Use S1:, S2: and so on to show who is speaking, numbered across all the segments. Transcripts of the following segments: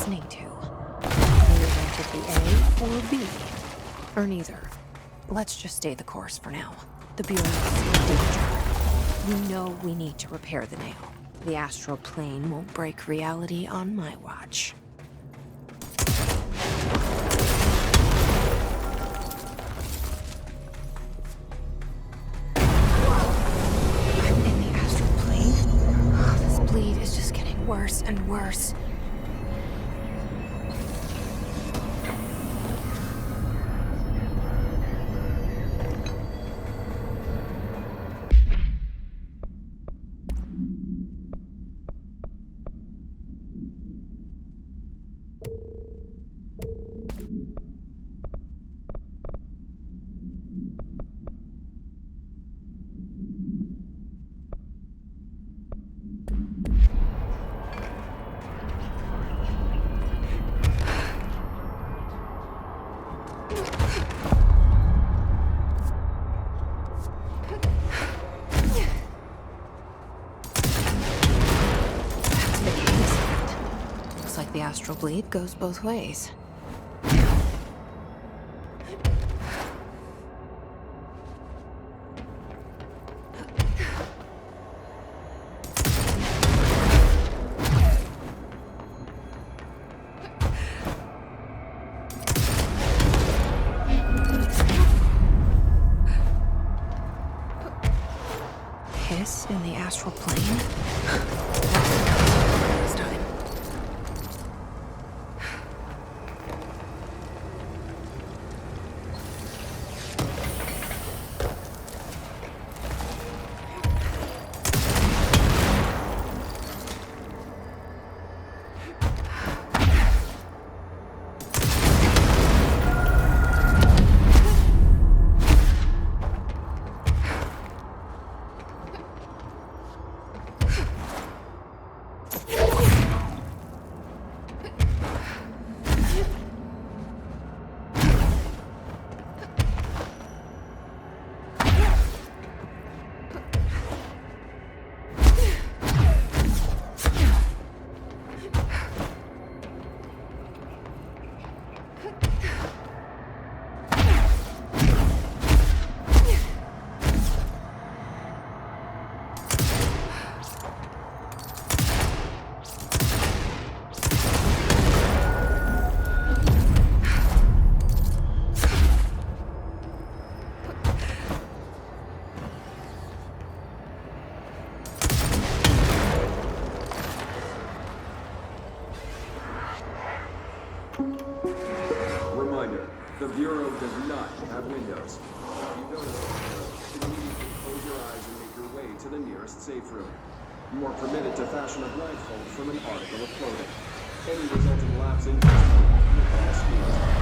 S1: listening to? Are you going to be A or B? Or neither? Let's just stay the course for now. The Bureau is in danger. We know we need to repair the nail. The astral plane won't break reality on my watch. I'm in the astral plane? This bleed is just getting worse and worse. The astral bleed goes both ways. Hiss in the astral plane? This time.
S2: The Bureau does not have windows. If you notice, immediately close your eyes and make your way to the nearest safe room. You are permitted to fashion a blindfold from an article of clothing. Any resulting lapse in judgment will be excused.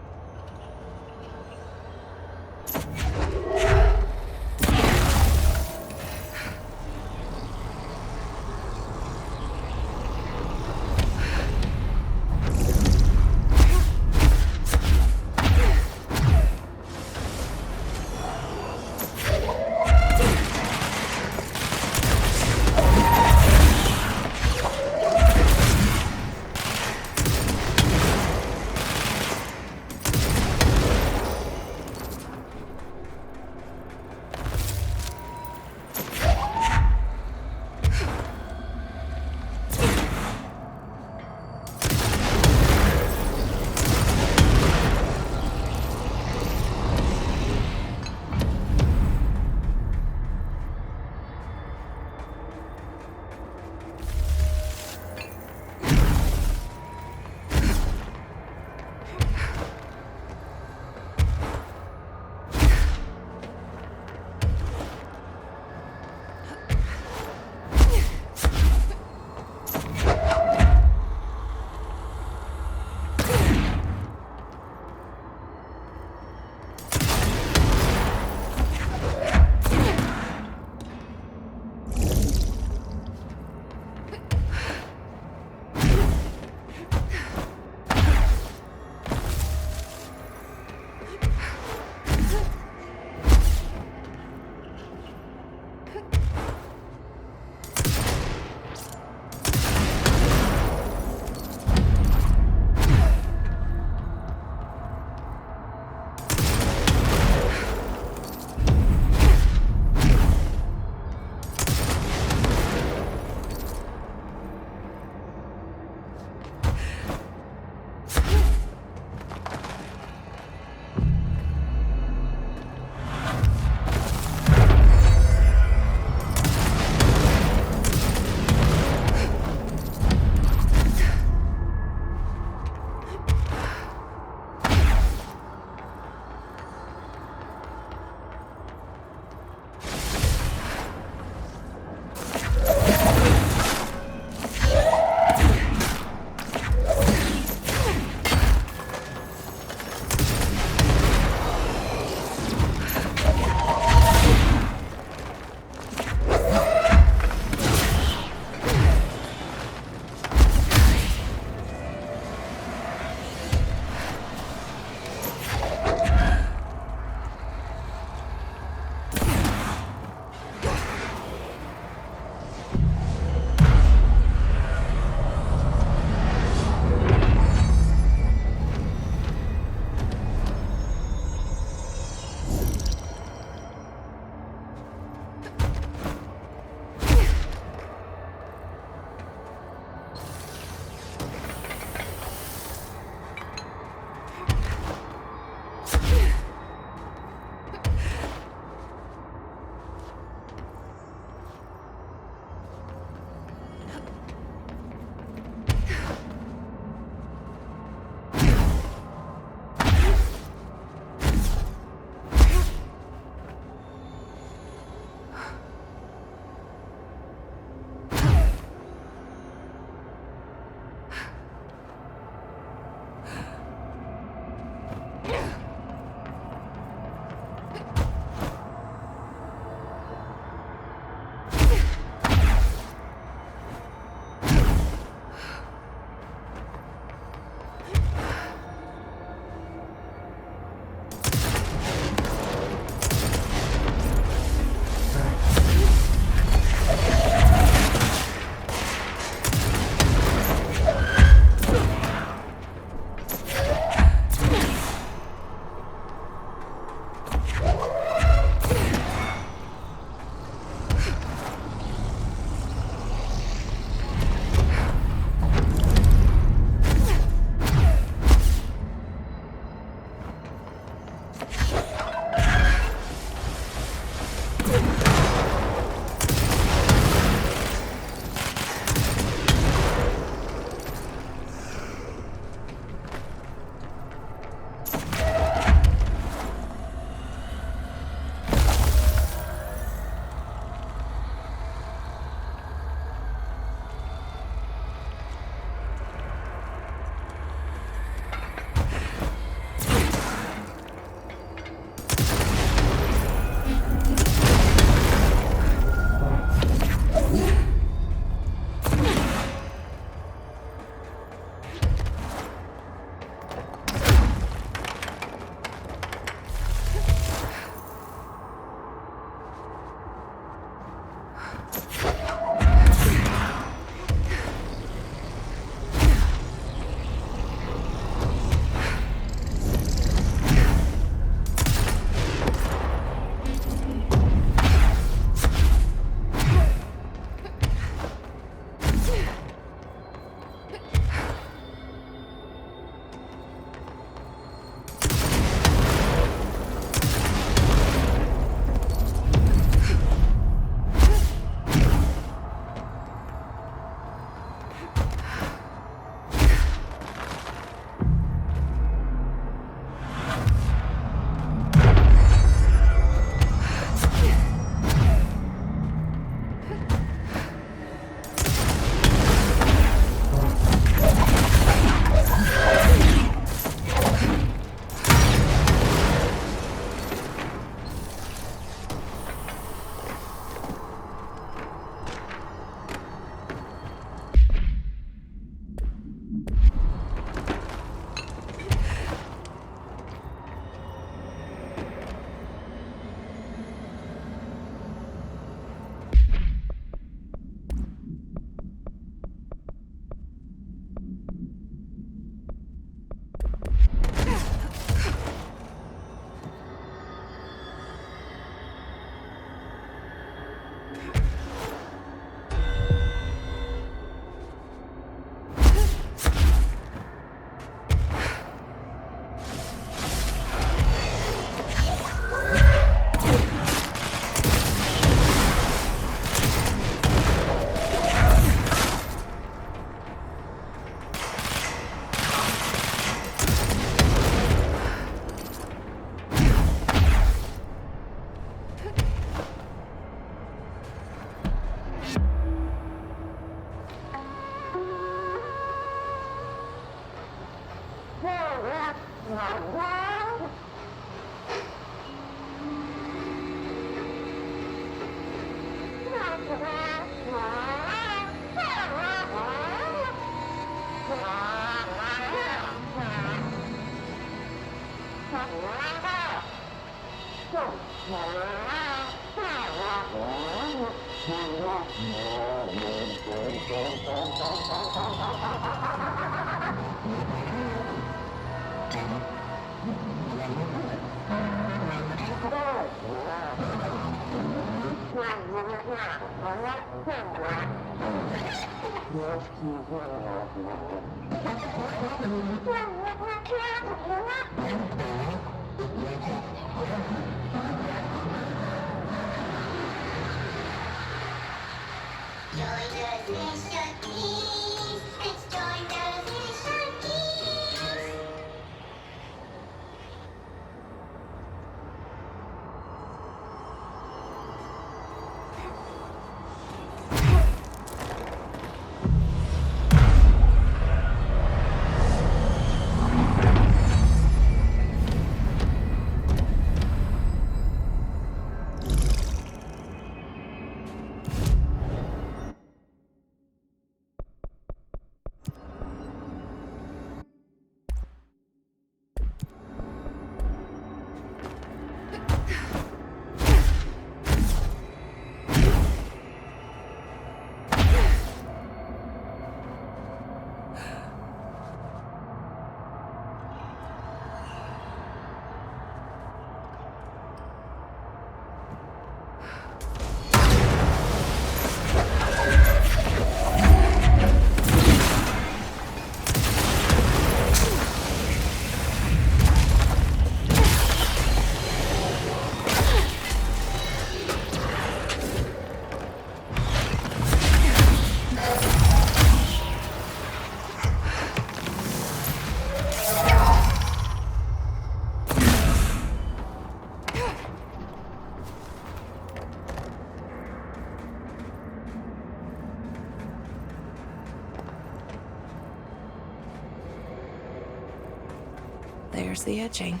S1: There's the etching.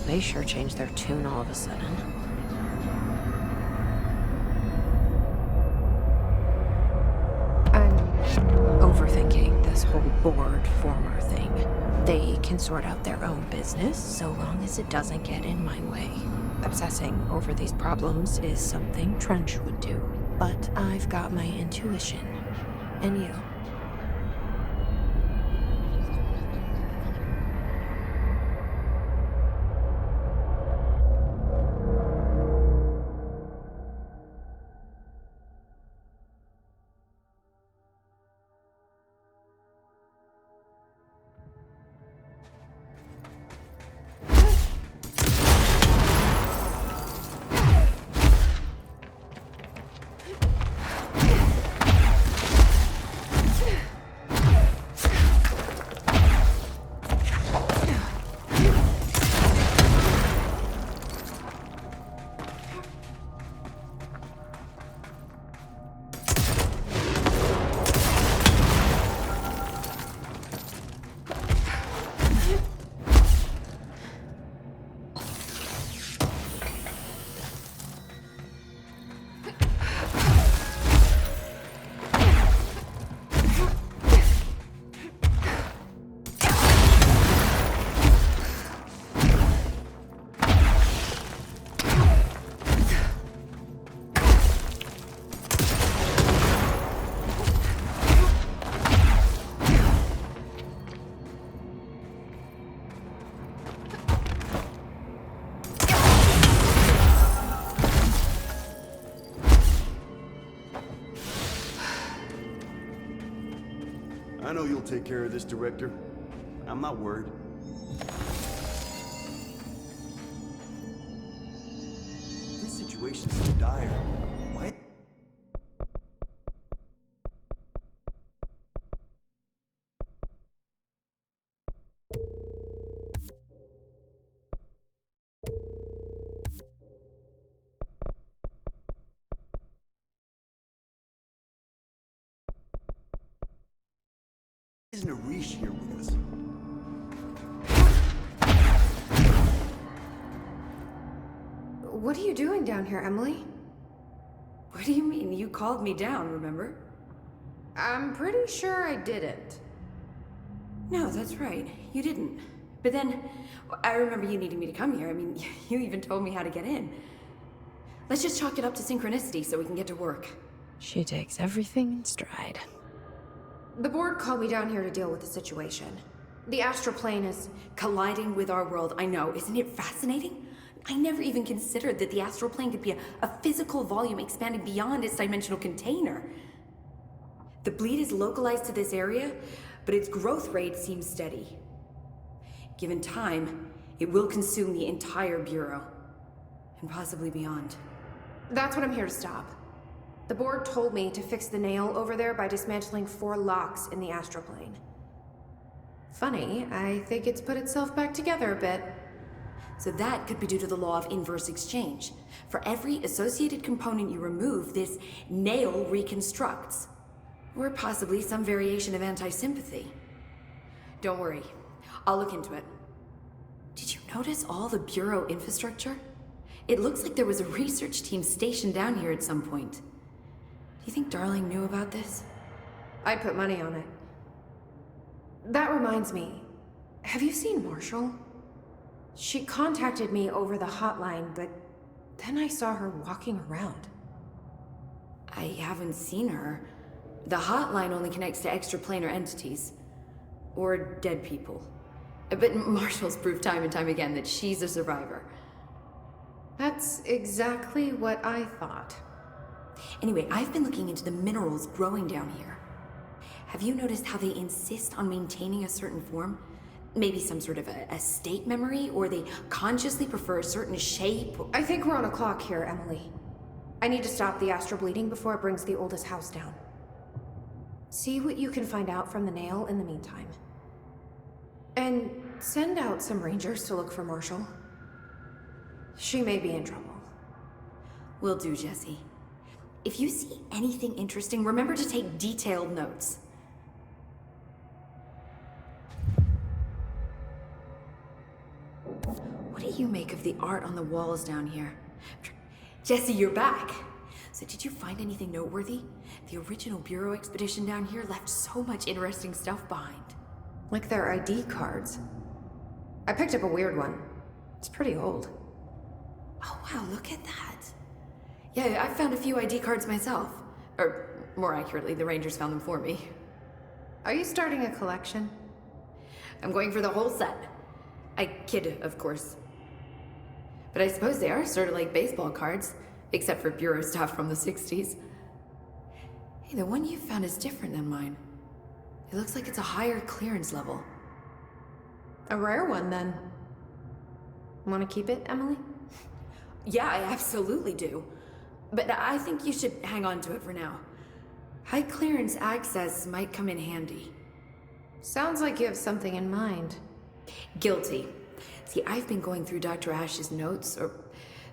S1: They sure changed their tune all of a sudden. I'm overthinking this whole board former thing. They can sort out their own business so long as it doesn't get in my way. Obsessing over these problems is something Trench would do, but I've got my intuition. And you.
S3: I know you'll take care of this, Director. I'm not worried. This situation's so dire. Why? Isn't Arish here with us?
S4: What are you doing down here, Emily?
S5: What do you mean? You called me down, remember?
S4: I'm pretty sure I didn't.
S5: No, that's right. You didn't. But then, I remember you needing me to come here. I mean, you even told me how to get in. Let's just chalk it up to synchronicity so we can get to work.
S1: She takes everything in stride.
S4: The board called me down here to deal with the situation. The astral plane is
S5: Colliding with our world, I know. Isn't it fascinating? I never even considered that the astral plane could be a physical volume expanding beyond its dimensional container. The bleed is localized to this area, but its growth rate seems steady. Given time, it will consume the entire Bureau, and possibly beyond.
S4: That's what I'm here to stop. The board told me to fix the nail over there by dismantling 4 locks in the astral plane. Funny, I think it's put itself back together a bit.
S5: So that could be due to the law of inverse exchange. For every associated component you remove, this nail reconstructs. Or possibly some variation of anti-sympathy. Don't worry, I'll look into it. Did you notice all the Bureau infrastructure? It looks like there was a research team stationed down here at some point. Do you think Darling knew about this?
S4: I put money on it. That reminds me, have you seen Marshall? She contacted me over the hotline, but then I saw her walking around.
S5: I haven't seen her. The hotline only connects to extraplanar entities. Or dead people. But Marshall's proved time and time again that she's a survivor.
S4: That's exactly what I thought.
S5: Anyway, I've been looking into the minerals growing down here. Have you noticed how they insist on maintaining a certain form? Maybe some sort of a state memory, or they consciously prefer a certain shape?
S4: I think we're on a clock here, Emily. I need to stop the astral bleeding before it brings the oldest house down. See what you can find out from the nail in the meantime. And send out some rangers to look for Marshall. She may be in trouble.
S5: Will do, Jesse. If you see anything interesting, remember to take detailed notes. What do you make of the art on the walls down here? Jesse, you're back! So did you find anything noteworthy? The original Bureau expedition down here left so much interesting stuff behind.
S4: Like their ID cards. I picked up a weird one. It's pretty old.
S5: Oh wow, look at that. Yeah, I found a few ID cards myself. Or, more accurately, the Rangers found them for me.
S4: Are you starting a collection?
S5: I'm going for the whole set. I kid, of course. But I suppose they are sort of like baseball cards, except for bureau stuff from the 60s. Hey, the one you found is different than mine. It looks like it's a higher clearance level.
S4: A rare one, then. Want to keep it, Emily?
S5: Yeah, I absolutely do. But I think you should hang on to it for now. High clearance access might come in handy.
S4: Sounds like you have something in mind.
S5: Guilty. See, I've been going through Dr. Ash's notes, or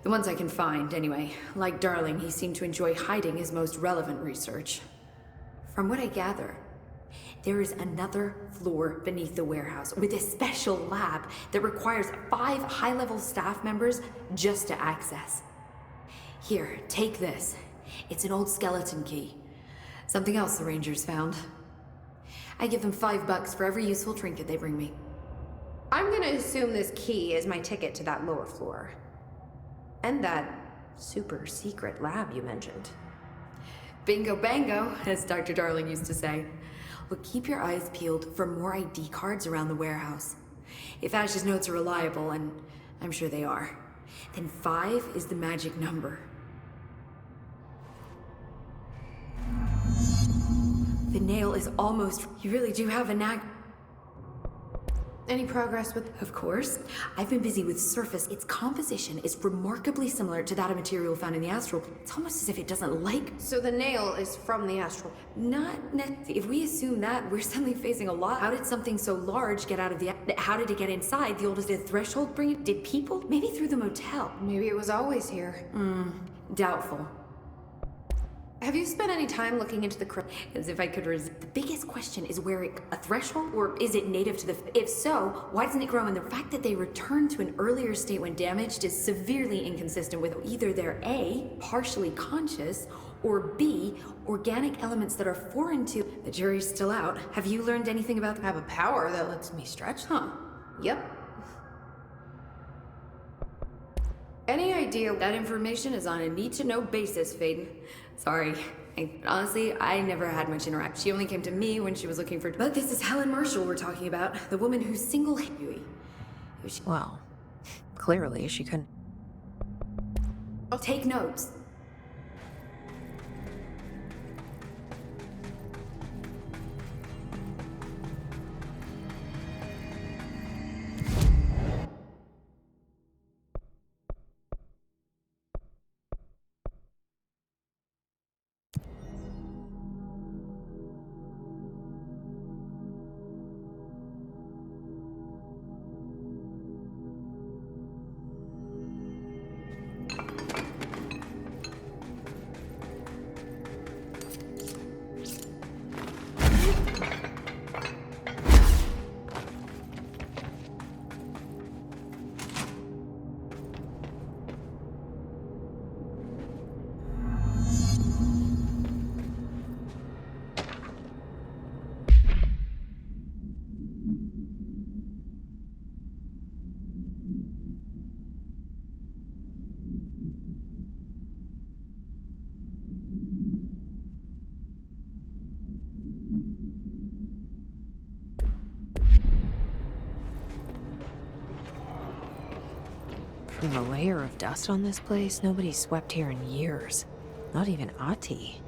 S5: the ones I can find, anyway. Like Darling, he seemed to enjoy hiding his most relevant research. From what I gather, there is another floor beneath the warehouse with a special lab that requires 5 high-level staff members just to access. Here, take this. It's an old skeleton key. Something else the Rangers found. I give them $5 for every useful trinket they bring me.
S4: I'm gonna assume this key is my ticket to that lower floor. And that super secret lab you mentioned.
S5: Bingo bango, as Dr. Darling used to say. Well, keep your eyes peeled for more ID cards around the warehouse. If Ash's notes are reliable, and I'm sure they are, then 5 is the magic number. The nail is almost... You really do have a knack...
S4: Any progress with...
S5: Of course. I've been busy with surface. Its composition is remarkably similar to that of material found in the astral. It's almost as if it doesn't like...
S4: So the nail is from the astral...
S5: Not net... If we assume that, we're suddenly facing a lot. How did something so large get out of the... How did it get inside? The oldest threshold bring it? Did people? Maybe through the motel.
S4: Maybe it was always here.
S5: Doubtful.
S4: Have you spent any time looking into the crypt?
S5: As if I could resist. The biggest question is where it... A threshold? Or is it native to the... If so, why doesn't it grow? And the fact that they returned to an earlier state when damaged is severely inconsistent with either they're A, partially conscious, or B, organic elements that are foreign to... The jury's still out. Have you learned anything about...
S4: I have a power that lets me stretch them.
S5: Huh.
S4: Yep. Any idea...
S5: That information is on a need-to-know basis, Faden. Sorry. Honestly, I never had much interaction. She only came to me when she was looking for... But this is Helen Marshall we're talking about. The woman who single-handedly...
S1: Well, clearly she couldn't.
S5: I'll take notes.
S1: From the layer of dust on this place, nobody's swept here in years. Not even Ati.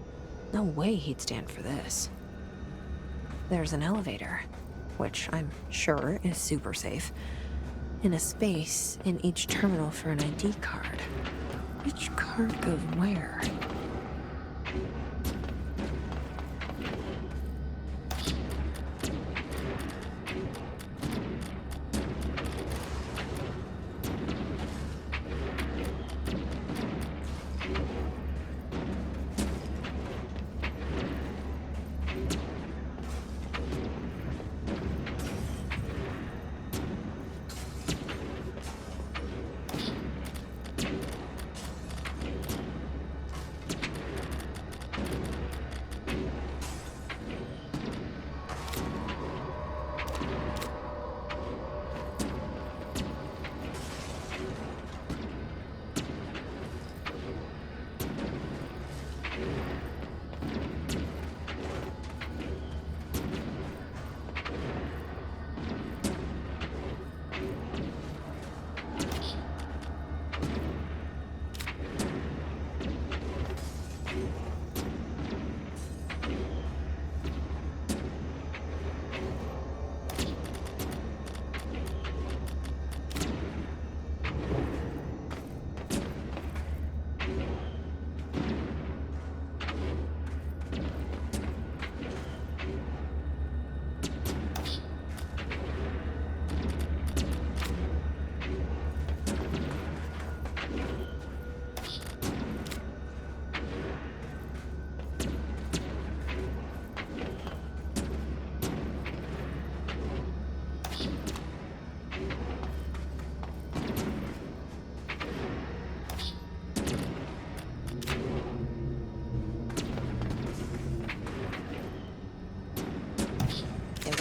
S1: No way he'd stand for this. There's an elevator, which I'm sure is super safe, and a space in each terminal for an ID card. Which card goes where?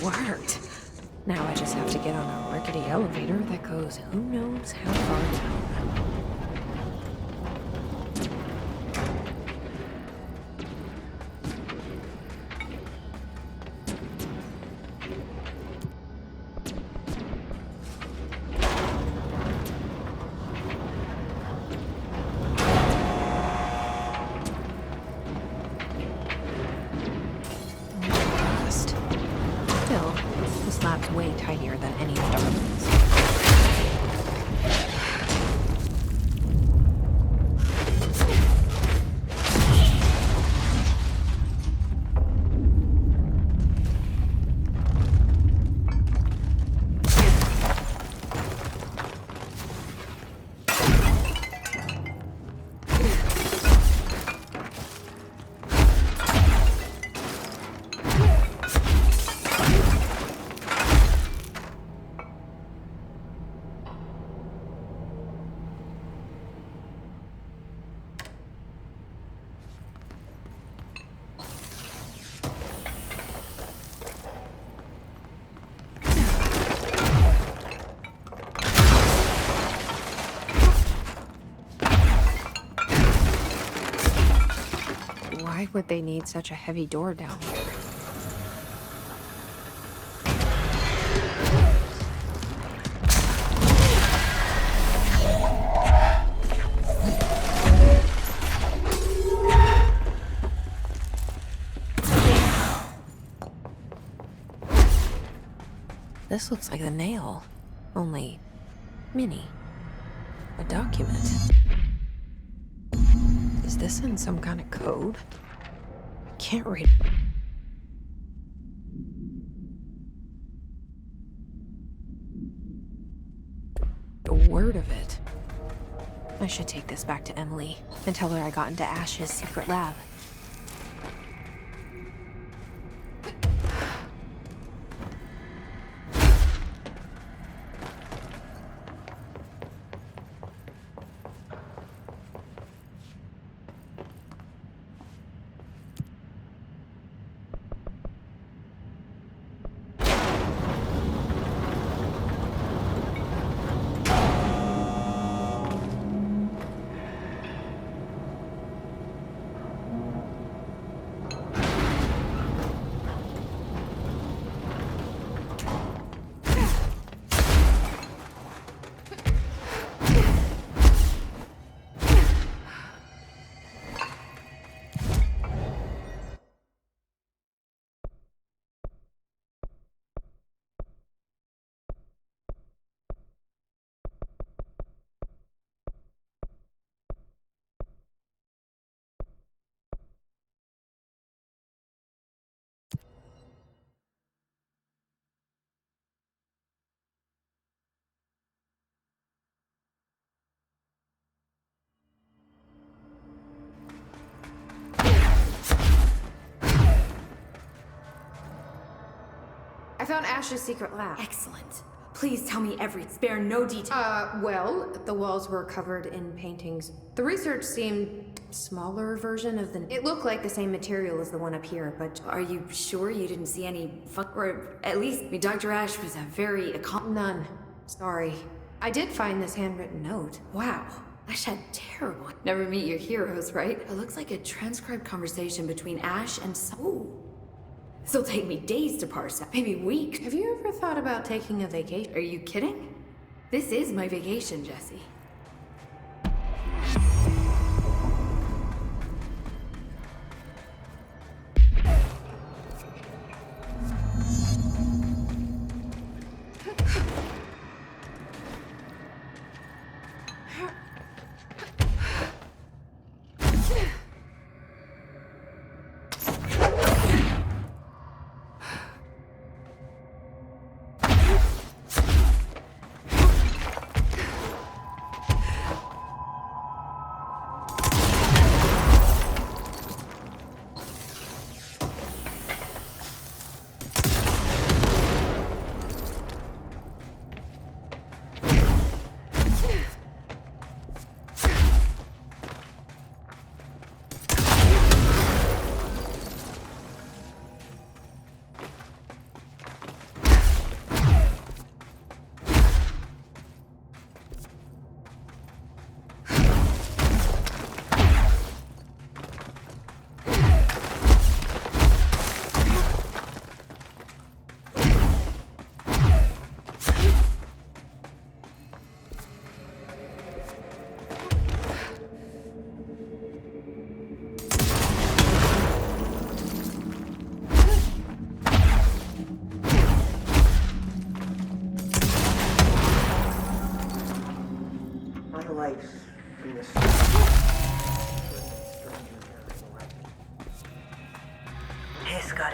S1: worked. Now I just have to get on a rickety elevator that goes who knows how far down. Still, this lab's way tinier than any of Darwin's. Why would they need such a heavy door down here? This looks like the nail, only mini. A document. Is this in some kind of code? I can't read a word of it. I should take this back to Emily and tell her I got into Ash's secret lab.
S4: I found Ash's secret lab.
S5: Excellent. Please tell me spare no detail.
S4: Well, the walls were covered in paintings. The research seemed smaller version of the... It looked like the same material as the one up here, but...
S5: Are you sure you didn't see any or at least, Dr. Ash was a very
S4: None. Sorry. I did find this handwritten note.
S5: Wow. Ash had terrible... Never meet your heroes, right? It looks like a transcribed conversation between Ash and Ooh. This'll take me days to parse out, maybe weeks.
S4: Have you ever thought about taking a vacation?
S5: Are you kidding? This is my vacation, Jesse.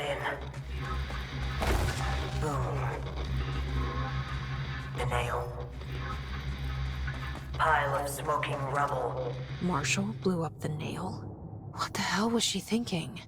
S6: in. Boom. The nail. Pile of smoking rubble.
S1: Marshall blew up the nail? What the hell was she thinking?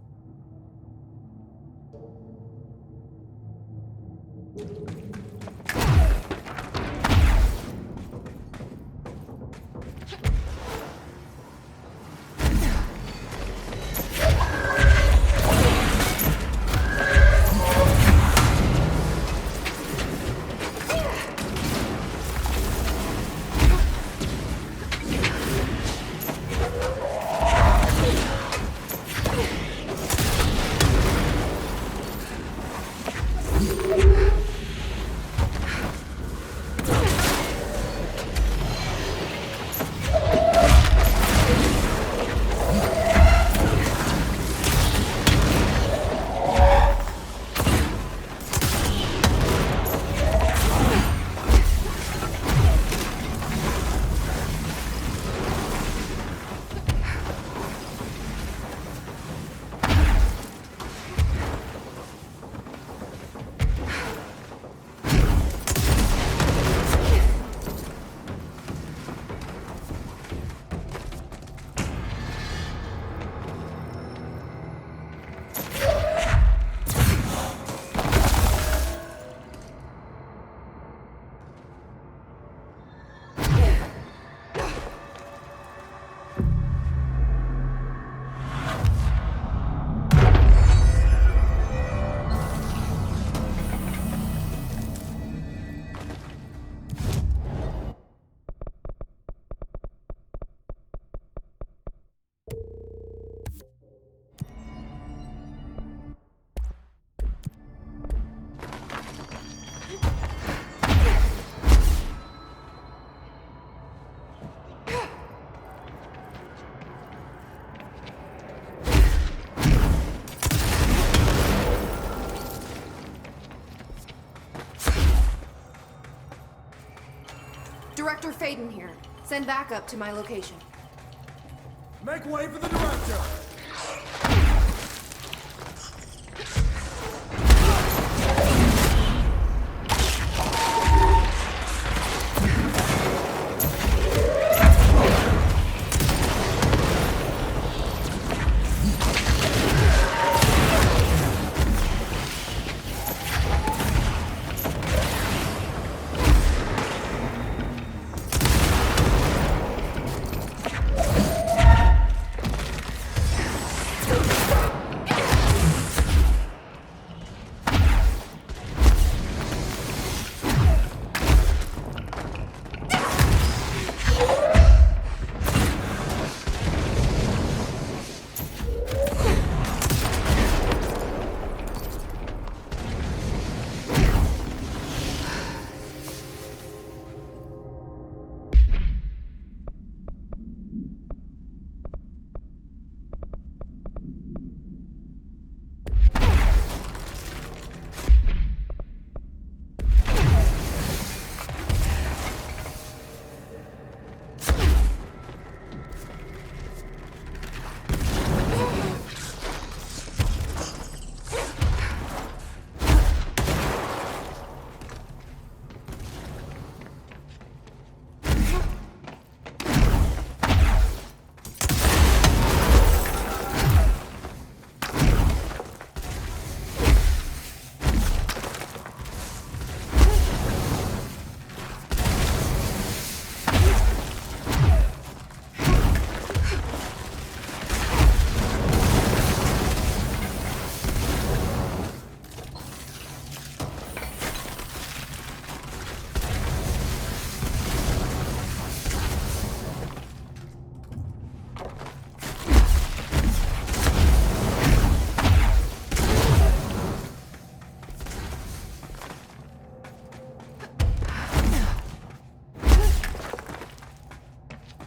S4: Director Faden here. Send backup to my location.
S3: Make way for the director!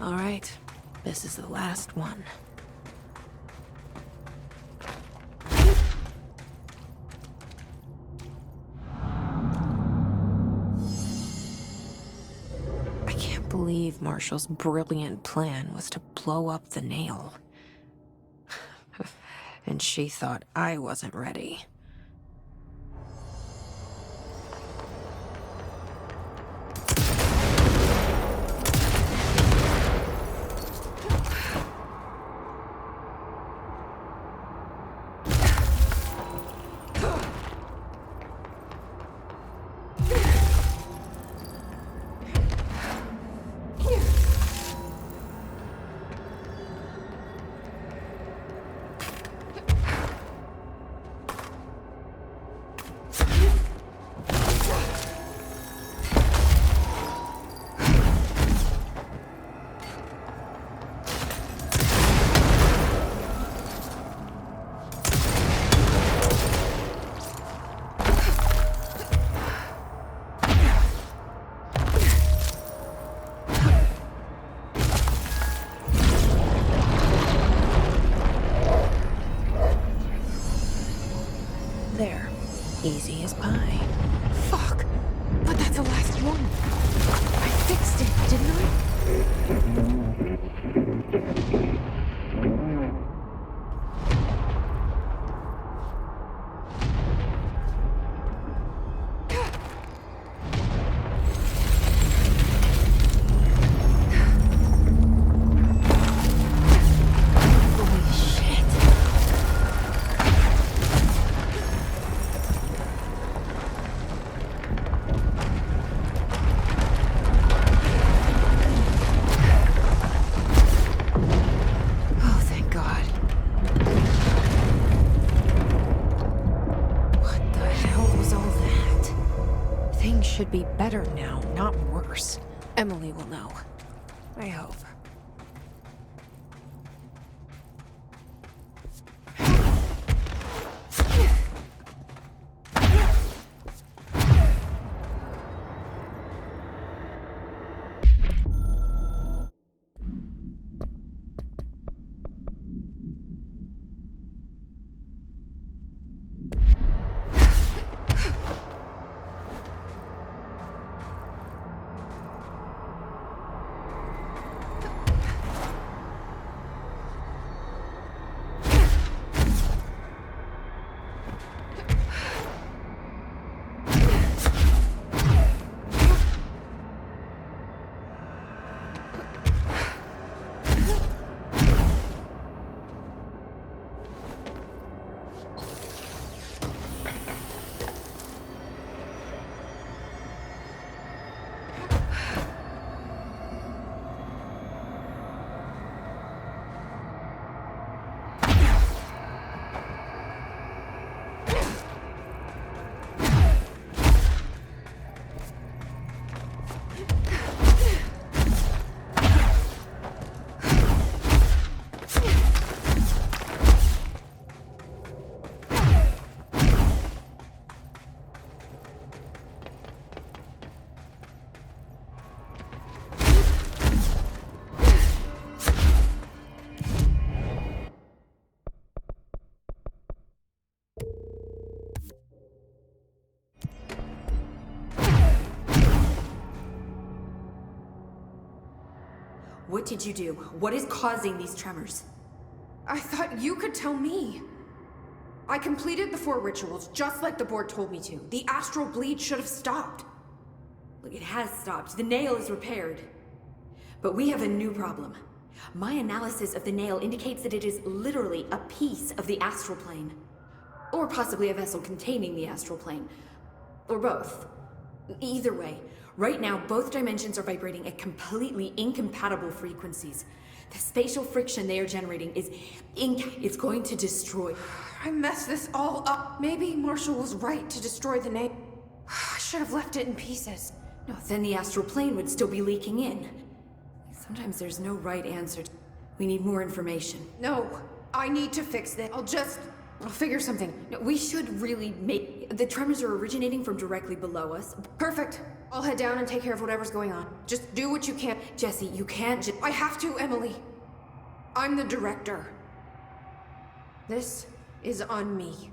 S1: All right, this is the last one. I can't believe Marshall's brilliant plan was to blow up the nail. And she thought I wasn't ready. spine. Fuck! But that's the last one. I fixed it, didn't I? Holy shit. Oh, thank God. What the hell was all that? Things should be better now, not worse. Emily will know. I hope.
S5: What did you do? What is causing these tremors?
S4: I thought you could tell me. I completed the 4 rituals just like the board told me to. The astral bleed should have stopped.
S5: Look, it has stopped. The nail is repaired. But we have a new problem. My analysis of the nail indicates that it is literally a piece of the astral plane. Or possibly a vessel containing the astral plane. Or both. Either way, right now both dimensions are vibrating at completely incompatible frequencies. The spatial friction they are generating is it's going to destroy.
S4: I messed this all up. Maybe Marshall was right to destroy the nail. I should have left it in pieces.
S5: No, then the astral plane would still be leaking in. Sometimes there's no right answer. We need more information.
S4: No, I need to fix this. I'll figure something.
S5: No, we should really make... The tremors are originating from directly below us.
S4: Perfect. I'll head down and take care of whatever's going on. Just do what you can.
S5: Jesse, you can't just...
S4: I have to, Emily. I'm the director. This is on me.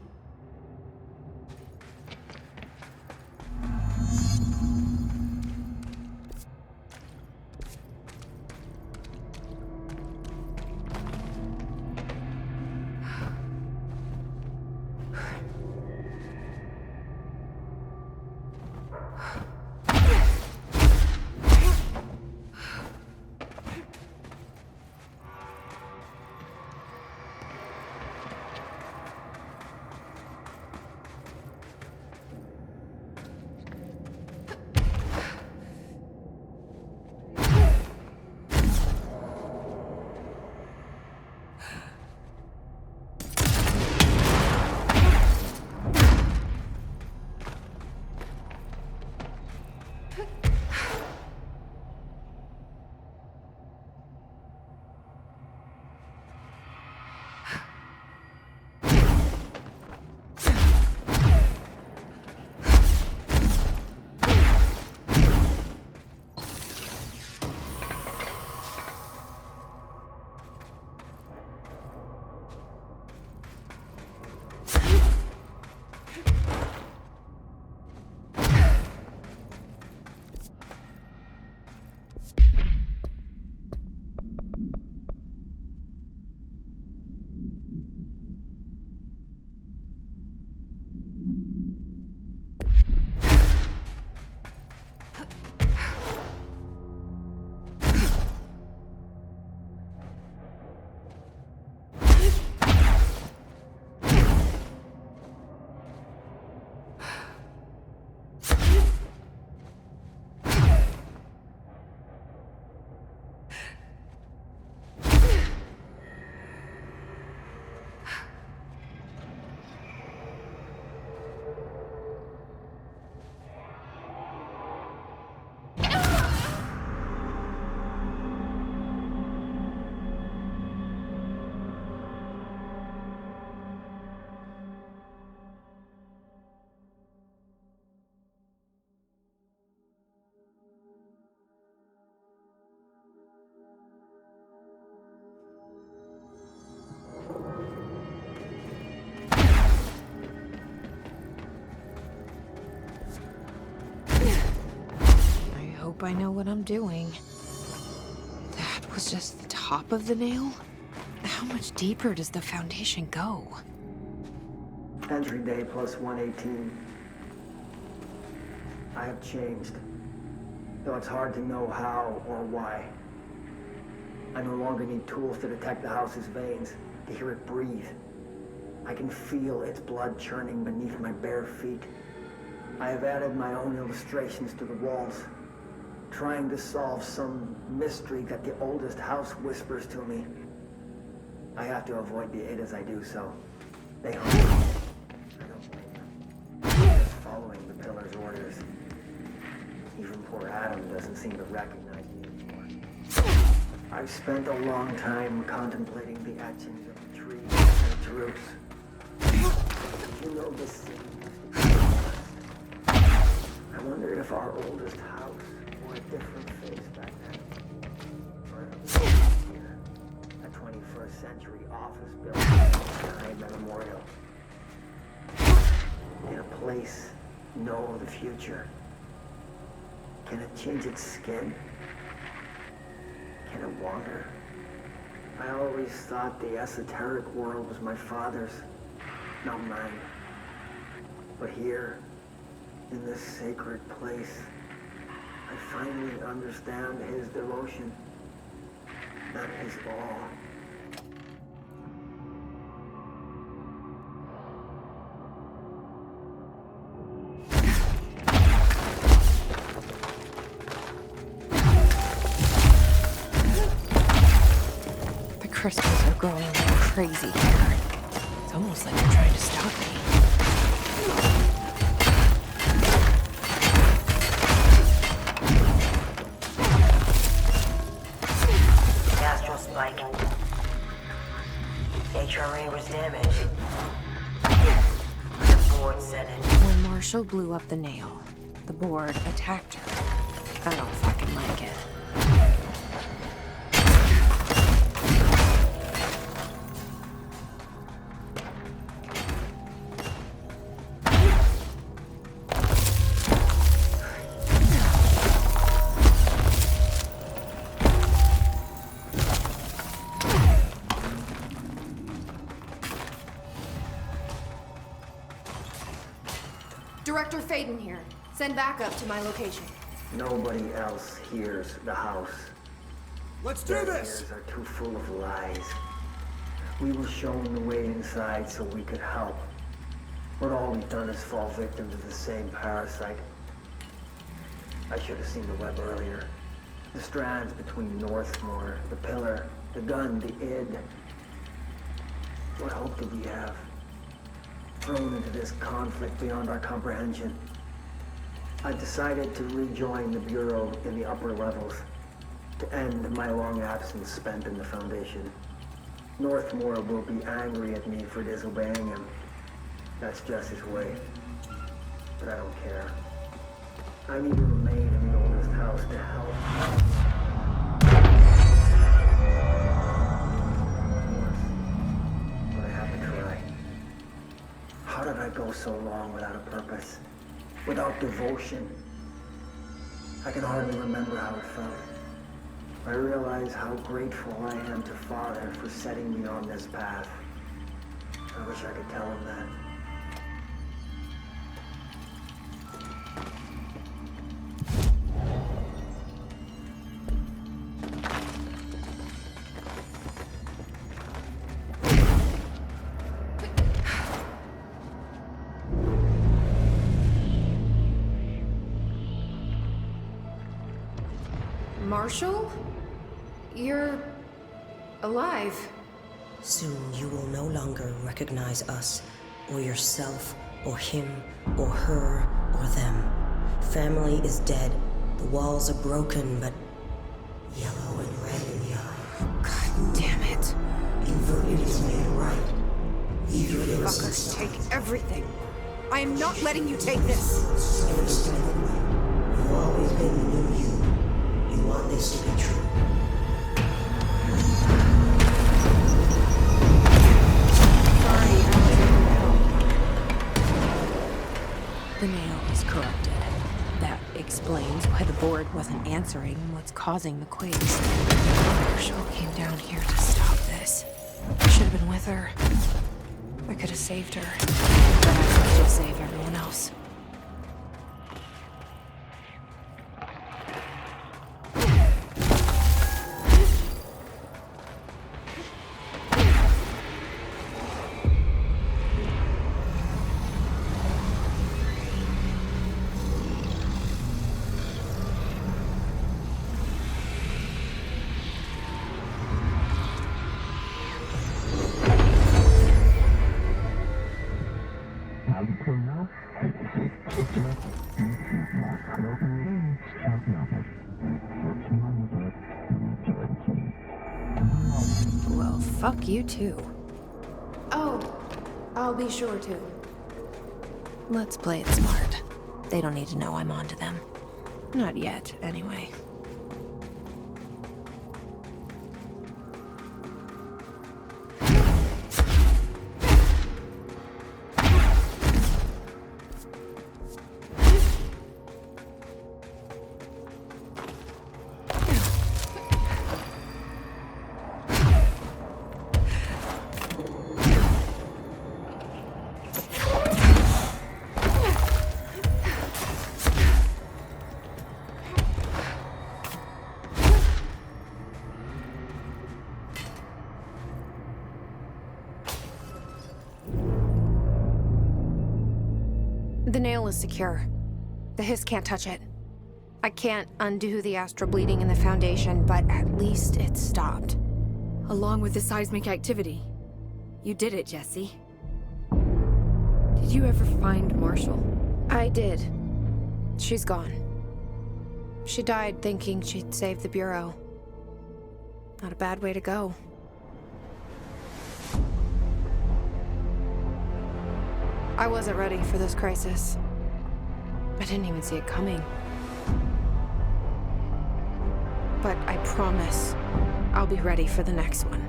S1: hope I know what I'm doing. That was just the top of the nail? How much deeper does the foundation go?
S7: Entry day plus 118. I have changed, though it's hard to know how or why. I no longer need tools to detect the house's veins, to hear it breathe. I can feel its blood churning beneath my bare feet. I have added my own illustrations to the walls, trying to solve some mystery that the oldest house whispers to me. I have to avoid the it as I do so. They haunt me. I don't blame them. Just following the pillar's orders. Even poor Adam doesn't seem to recognize me anymore. I've spent a long time contemplating the etchings of the trees and its roots. You know this scene used to be lost. I wondered if our oldest house wore a different face back then. Or if it was here, a 21st century office building behind the memorial. In a place know the future. Can it change its skin? Can it wander? I always thought the esoteric world was my father's, not mine. But here, in this sacred place, I finally understand his devotion, not his awe.
S1: The crystals are growing like crazy here. It's almost like they're trying to stop me.
S6: Astral spike. HRA was damaged. The board said it.
S1: When Marshall blew up the nail, the board attacked her. I don't fucking like it.
S4: Director Faden here. Send backup to my location.
S7: Nobody else hears the house.
S3: Let's do
S7: Their
S3: this!
S7: ears are too full of lies. We were shown the way inside so we could help. But all we've done is fall victim to the same parasite. I should have seen the web earlier. The strands between Northmore, the pillar, the gun, the id. What hope did we have? Thrown into this conflict beyond our comprehension. I decided to rejoin the Bureau in the upper levels, to end my long absence spent in the Foundation. Northmore will be angry at me for disobeying him. That's just his way. But I don't care. I need to remain in the oldest house to help. But I have to try. How did I go so long without a purpose? Without devotion? I can hardly remember how it felt. I realize how grateful I am to Father for setting me on this path. I wish I could tell him that.
S4: Marshall? You're alive.
S8: Soon you will no longer recognize us, or yourself, or him, or her, or them. Family is dead. The walls are broken, but yellow and red in the eye.
S1: God damn it.
S8: Inverted is made right. Leave your innocence.
S1: Fuckers, take everything. I am not letting you take this.
S8: Understandably, you've always been the new you. You want this to be true.
S1: The nail is corrupted. That explains why the board wasn't answering, what's causing the quakes? Marshall came down here to stop this. I should have been with her. I could have saved her. But I wanted to save everyone else. Well, fuck you too.
S4: Oh, I'll be sure to.
S1: Let's play it smart. They don't need to know I'm onto them. Not yet, anyway.
S4: The nail is secure. The hiss can't touch it. I can't undo the astral bleeding in the Foundation, but at least it stopped.
S5: Along with the seismic activity. You did it, Jesse. Did you ever find Marshall?
S4: I did. She's gone. She died thinking she'd save the Bureau. Not a bad way to go. I wasn't ready for this crisis. I didn't even see it coming. But I promise I'll be ready for the next one.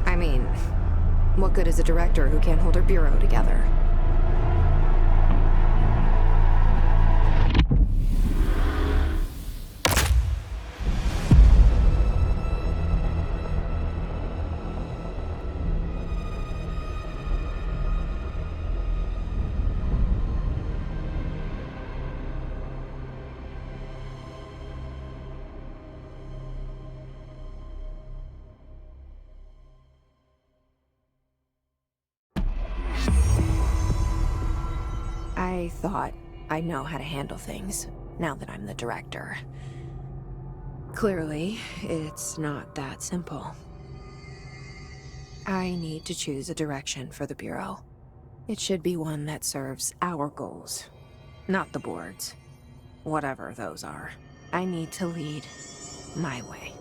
S4: I mean, what good is a director who can't hold her bureau together?
S1: I thought I know how to handle things, now that I'm the director. Clearly, it's not that simple. I need to choose a direction for the Bureau. It should be one that serves our goals, not the board's. Whatever those are. I need to lead my way.